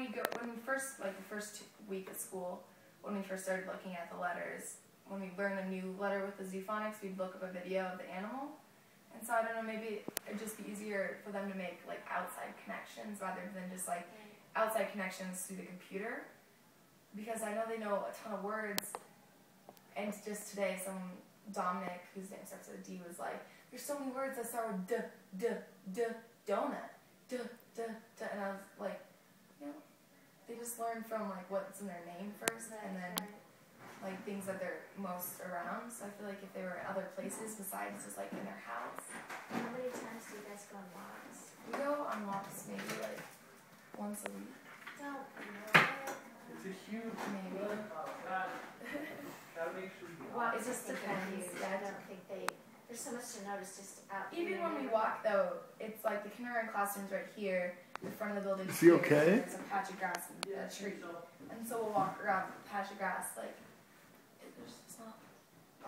when we first, like the first week of school, when we first started looking at the letters, when we learned a new letter with the zoophonics, we'd look up a video of the animal. And so I don't know, maybe it'd just be easier for them to make like outside connections rather than just like outside connections through the computer. Because I know they know a ton of words, and just today Dominic, whose name starts with a D, was like, there's so many words that start with donut, and I was like, you know, they just learn from like what's in their name first, and then like things that they're most around. So I feel like if they were in other places besides just like in their house. How many times do you guys go on walks? We go on walks maybe like once a week. Don't know. It's a huge Maybe. That makes sure you Well, it just depends. I don't think there's so much to notice just out. Even when we walk though, it's like the kindergarten classroom's right here, the front of the building. Is he okay? There's a patch of grass and a tree. And so we'll walk around the patch of grass, like, there's just not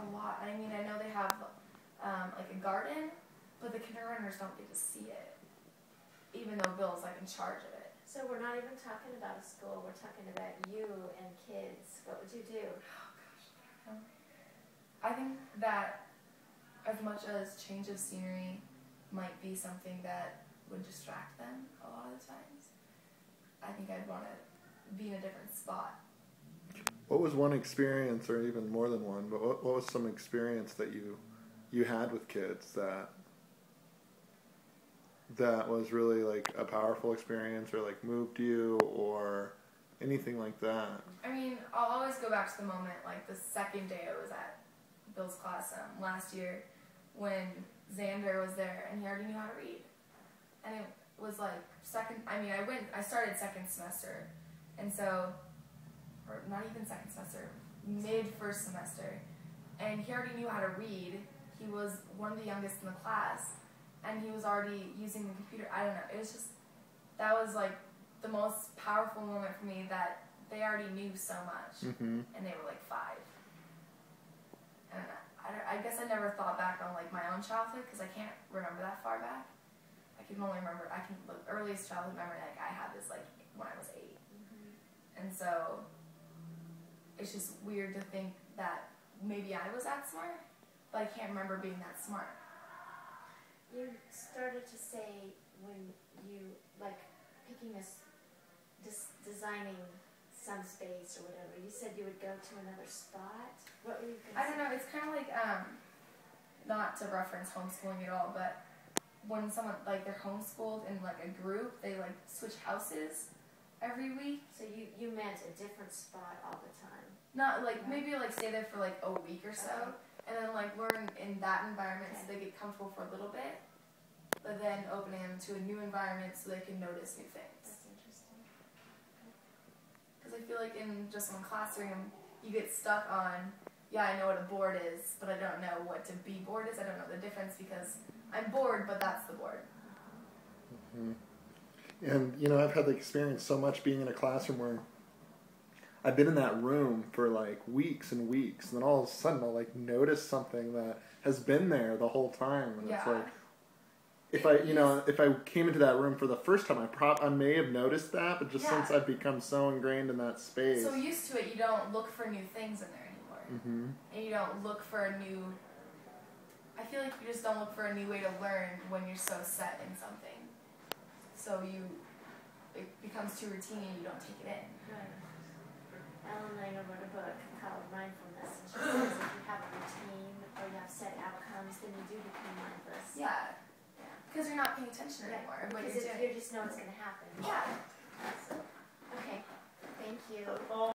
a lot. I mean, I know they have like a garden, but the kindergartners don't get to see it, even though Bill's like in charge of it. So we're not even talking about a school, we're talking about you and kids. What would you do? Oh gosh. I think that as much as change of scenery might be something that would distract them a lot of the times, I think I'd want to be in a different spot. What was one experience, or even more than one, but what was some experience that you had with kids that was really like a powerful experience, or like moved you, or anything like that? I mean, I'll always go back to the moment, like the second day I was at Bill's class last year, when Xander was there and he already knew how to read. And it was like I started second semester, and so, or not even second semester, mid first semester, and he already knew how to read. He was one of the youngest in the class, and he was already using the computer. I don't know, it was just, that was like the most powerful moment for me, that they already knew so much, and they were like 5. And I guess I never thought back on like my own childhood, because I can't remember that far back. I can only remember, the earliest childhood memory like I had is like when I was 8. And so it's just weird to think that maybe I was that smart, but I can't remember being that smart. You started to say when you, like, picking designing some space or whatever, you said you would go to another spot. What were you going to say? I don't know, it's kind of like, not to reference homeschooling at all, but when someone, like, they're homeschooled in like a group, they like switch houses every week. So you meant a different spot all the time? Not like, maybe like stay there for like a week or so, and then like learn in that environment so they get comfortable for a little bit, but then opening them to a new environment so they can notice new things. That's interesting. Because I feel like in just one classroom, you get stuck on, yeah, I know what a board is, but I don't know what to be board is. I don't know the difference, because I'm bored, but that's the board. And, you know, I've had the experience so much being in a classroom where I've been in that room for like weeks and weeks, and then all of a sudden I'll like notice something that has been there the whole time, and it's like, if I came into that room for the first time, I may have noticed that, but just since I've become so ingrained in that space, so used to it, you don't look for new things in there anymore, and you don't look for a new. I feel like you just don't look for a new way to learn when you're so set in something. So it becomes too routine and you don't take it in. Right. Ellen Langer wrote a book called Mindfulness, and she says if you have a routine or you have set outcomes, then you do become mindless. Yeah. Because you're not paying attention anymore. Because you just know it's going to happen. Yeah. So, okay. Thank you.